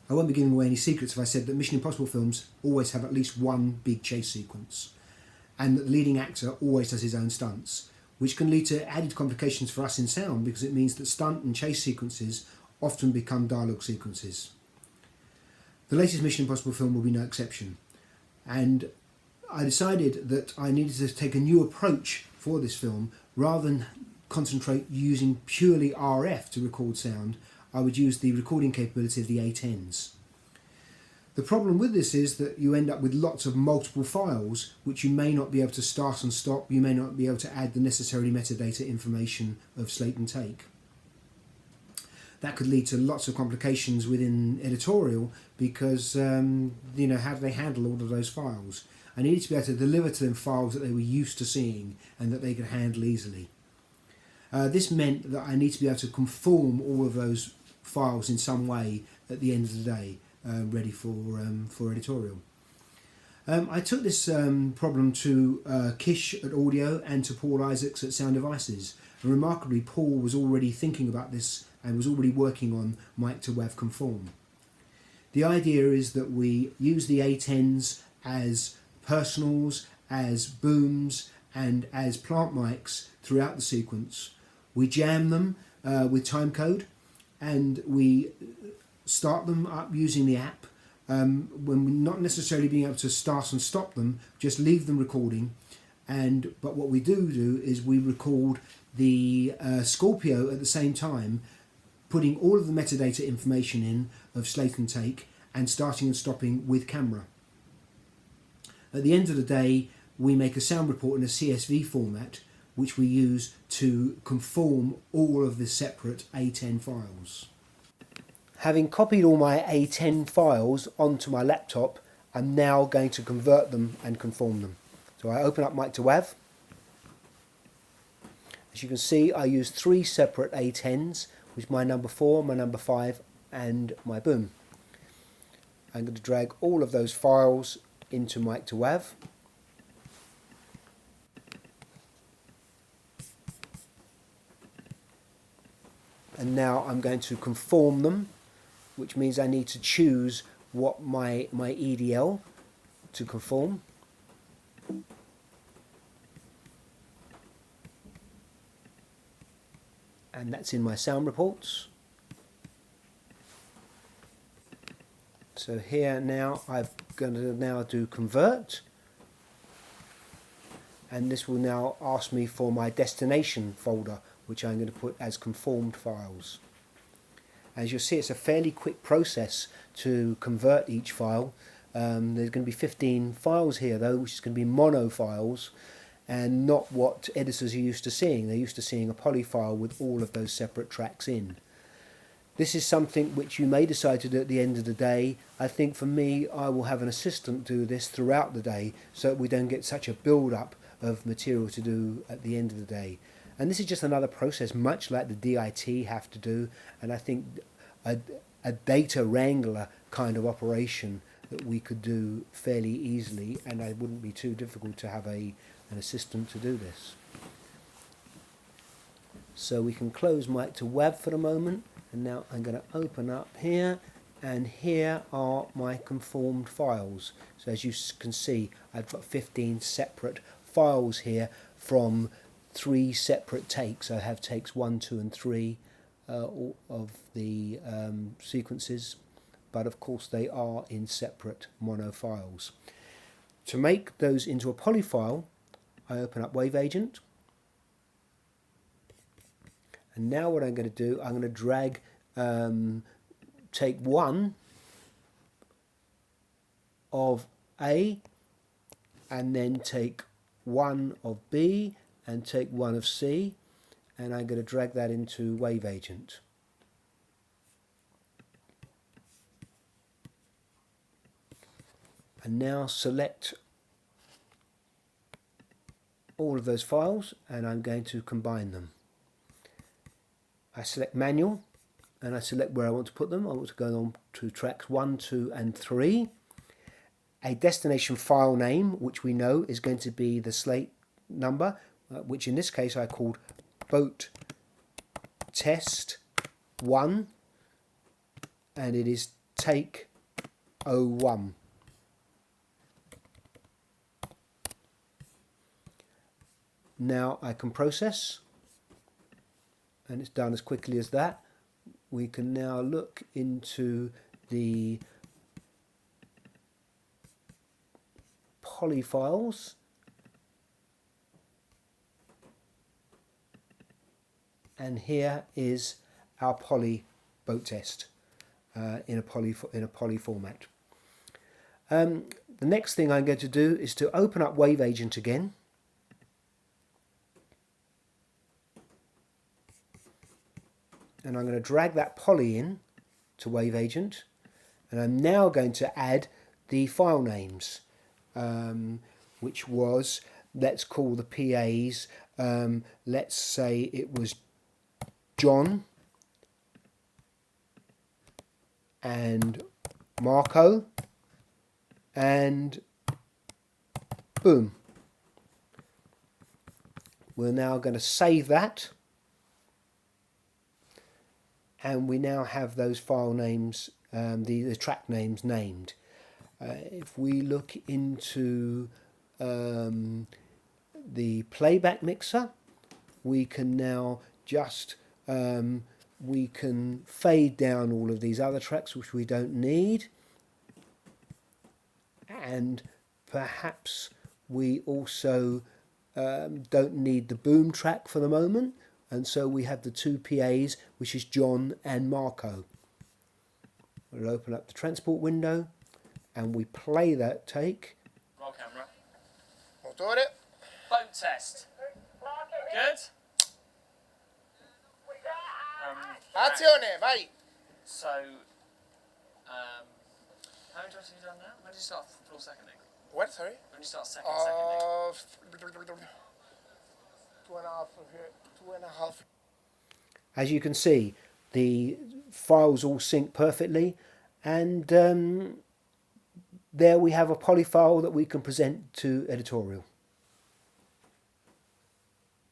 I won't be giving away any secrets if I said that Mission Impossible films always have at least one big chase sequence, and that the leading actor always does his own stunts, which can lead to added complications for us in sound because it means that stunt and chase sequences often become dialogue sequences. The latest Mission Impossible film will be no exception, and I decided that I needed to take a new approach for this film. Rather than concentrate using purely RF to record sound, I would use the recording capability of the A10s. The problem with this is that you end up with lots of multiple files which you may not be able to start and stop. You may not be able to add the necessary metadata information of slate and take. That could lead to lots of complications within editorial because how do they handle all of those files? I needed to be able to deliver to them files that they were used to seeing and that they could handle easily. This meant that I need to be able to conform all of those files in some way at the end of the day, ready for editorial. I took this problem to Kish at Audio and to Paul Isaacs at Sound Devices. And remarkably, Paul was already thinking about this and was already working on Mic2Wav Conform. The idea is that we use the A10s as personals, as booms, and as plant mics throughout the sequence. We jam them with timecode, and we start them up using the app. When we're not necessarily being able to start and stop them, just leave them recording. But what we do is we record the Scorpio at the same time, putting all of the metadata information in of slate and take, and starting and stopping with camera. At the end of the day, we make a sound report in a CSV format, which we use to conform all of the separate A10 files. Having copied all my A10 files onto my laptop, I'm now going to convert them and conform them. So I open up Mic2Wav. As you can see, I use 3 separate A10s, with my number 4, my number 5, and my boom. I'm going to drag all of those files into Mic2Wav. And now I'm going to conform them, which means I need to choose what my EDL to conform. And that's in my sound reports. So here now I'm going to now do convert, and this will now ask me for my destination folder, which I'm going to put as conformed files. As you'll see, it's a fairly quick process to convert each file. There's going to be 15 files here though, which is going to be mono files, and not what editors are used to seeing. They're used to seeing a poly file with all of those separate tracks in. This is something which you may decide to do at the end of the day. I think for me, I will have an assistant do this throughout the day so that we don't get such a build-up of material to do at the end of the day. And this is just another process, much like the DIT have to do, and I think a data wrangler kind of operation that we could do fairly easily, and it wouldn't be too difficult to have an assistant to do this. So we can close Mic2Wav for the moment, and now I'm going to open up here, and here are my conformed files. So as you can see, I've got 15 separate files here from 3 separate takes. I have takes 1, 2 and 3 of the sequences, but of course they are in separate mono files. To make those into a poly file, I open up Wave Agent, and now what I'm going to do, I'm going to drag take 1 of A, and then take 1 of B, and take 1 of C, and I'm going to drag that into Wave Agent. And now select all of those files, and I'm going to combine them. I select Manual, and I select where I want to put them. I want to go on to tracks 1, 2 and 3. A destination file name, which we know is going to be the slate number, which in this case I called boat test 1, and it is take 01. Now I can process, and it's done as quickly as that. We can now look into the poly files, and here is our poly boat test in a poly format. The next thing I'm going to do is to open up Wave Agent again. And I'm going to drag that poly in to Wave Agent, and I'm now going to add the file names, which was, let's call the PAs, let's say it was John and Marco, and boom. We're now going to save that, and we now have those file names, the track names named. If we look into the playback mixer, we can now just we can fade down all of these other tracks which we don't need, and perhaps we also don't need the boom track for the moment, and so we have the two PAs, which is John and Marco. We'll open up the transport window and we play that take. Roll camera. Motore. Boat test. Good. Azione, vai. So, how many times have you done now? When did you start full seconding? What, sorry? When did you start seconding? 2.5. As you can see, the files all sync perfectly, and there we have a poly file that we can present to editorial.